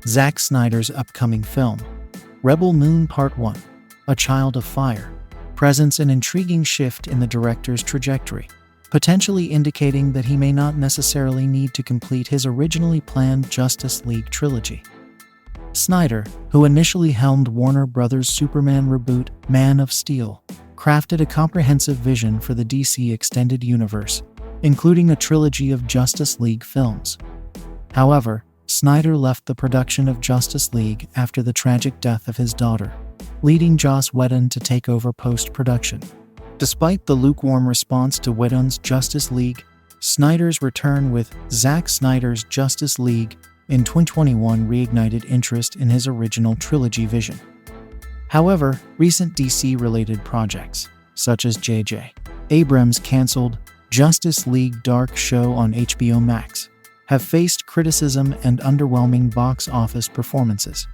Zack Snyder's upcoming film, Rebel Moon Part 1, A Child of Fire, presents an intriguing shift in the director's trajectory, potentially indicating that he may not necessarily need to complete his originally planned Justice League trilogy. Snyder, who initially helmed Warner Bros.' Superman reboot Man of Steel, crafted a comprehensive vision for the DC extended universe, including a trilogy of Justice League films. However, Snyder left the production of Justice League after the tragic death of his daughter, leading Joss Whedon to take over post-production. Despite the lukewarm response to Whedon's Justice League, Snyder's return with Zack Snyder's Justice League in 2021 reignited interest in his original trilogy vision. However, recent DC-related projects, such as J.J. Abrams' canceled Justice League Dark show on HBO Max, have faced criticism and underwhelming box office performances.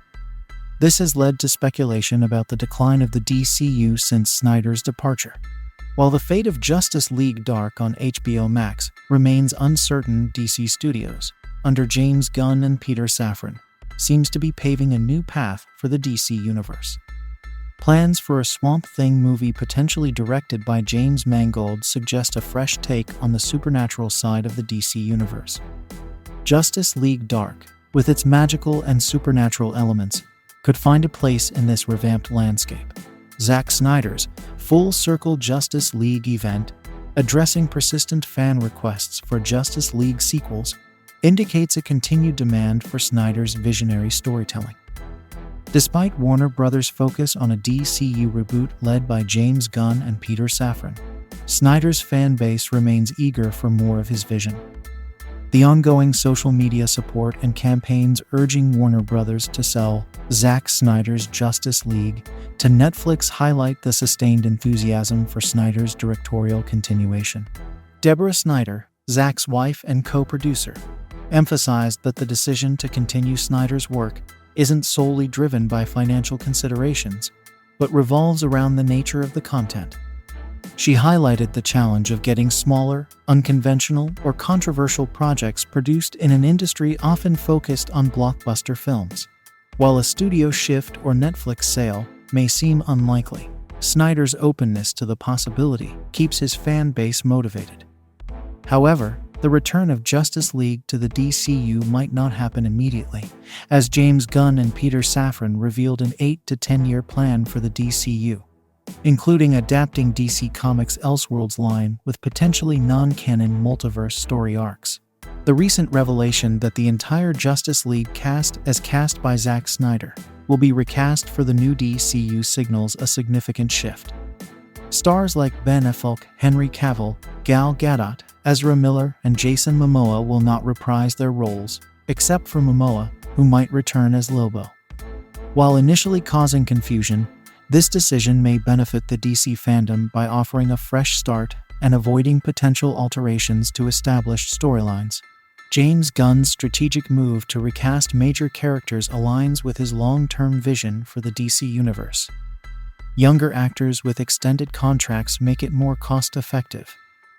This has led to speculation about the decline of the DCU since Snyder's departure. While the fate of Justice League Dark on HBO Max remains uncertain, DC Studios, under James Gunn and Peter Safran, seems to be paving a new path for the DC universe. Plans for a Swamp Thing movie potentially directed by James Mangold suggest a fresh take on the supernatural side of the DC universe. Justice League Dark, with its magical and supernatural elements, could find a place in this revamped landscape. Zack Snyder's Full Circle Justice League event, addressing persistent fan requests for Justice League sequels, indicates a continued demand for Snyder's visionary storytelling. Despite Warner Bros.' focus on a DCU reboot led by James Gunn and Peter Safran, Snyder's fan base remains eager for more of his vision. The ongoing social media support and campaigns urging Warner Bros. To sell Zack Snyder's Justice League to Netflix highlight the sustained enthusiasm for Snyder's directorial continuation. Deborah Snyder, Zack's wife and co-producer, emphasized that the decision to continue Snyder's work isn't solely driven by financial considerations, but revolves around the nature of the content. She highlighted the challenge of getting smaller, unconventional, or controversial projects produced in an industry often focused on blockbuster films. While a studio shift or Netflix sale may seem unlikely, Snyder's openness to the possibility keeps his fan base motivated. However, the return of Justice League to the DCU might not happen immediately, as James Gunn and Peter Safran revealed an 8 to 10-year plan for the DCU, including adapting DC Comics' Elseworlds line with potentially non-canon multiverse story arcs. The recent revelation that the entire Justice League cast, as cast by Zack Snyder, will be recast for the new DCU signals a significant shift. Stars like Ben Affleck, Henry Cavill, Gal Gadot, Ezra Miller, and Jason Momoa will not reprise their roles, except for Momoa, who might return as Lobo. While initially causing confusion, this decision may benefit the DC fandom by offering a fresh start and avoiding potential alterations to established storylines. James Gunn's strategic move to recast major characters aligns with his long-term vision for the DC universe. Younger actors with extended contracts make it more cost-effective,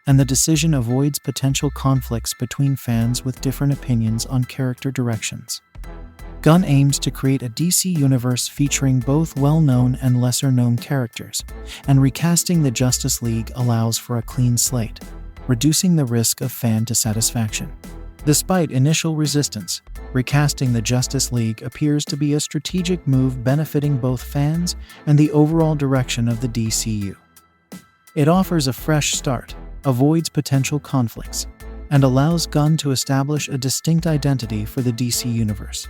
and the decision avoids potential conflicts between fans with different opinions on character directions. Gunn aims to create a DC universe featuring both well-known and lesser-known characters, and recasting the Justice League allows for a clean slate, reducing the risk of fan dissatisfaction. Despite initial resistance, recasting the Justice League appears to be a strategic move benefiting both fans and the overall direction of the DCU. It offers a fresh start, avoids potential conflicts, and allows Gunn to establish a distinct identity for the DC universe.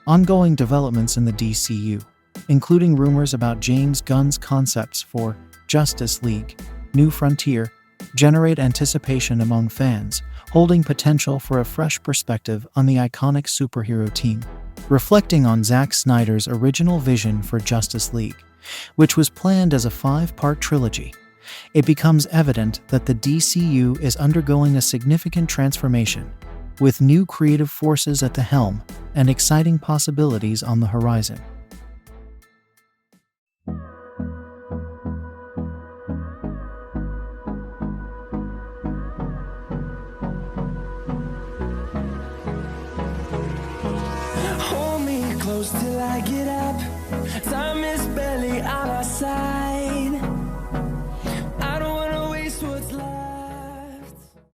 Ongoing developments in the DCU, including rumors about James Gunn's concepts for Justice League: New Frontier, generate anticipation among fans, holding potential for a fresh perspective on the iconic superhero team. Reflecting on Zack Snyder's original vision for Justice League, which was planned as a 5-part trilogy, it becomes evident that the DCU is undergoing a significant transformation, with new creative forces at the helm and exciting possibilities on the horizon. Hold close till I get up. Time is barely on our side.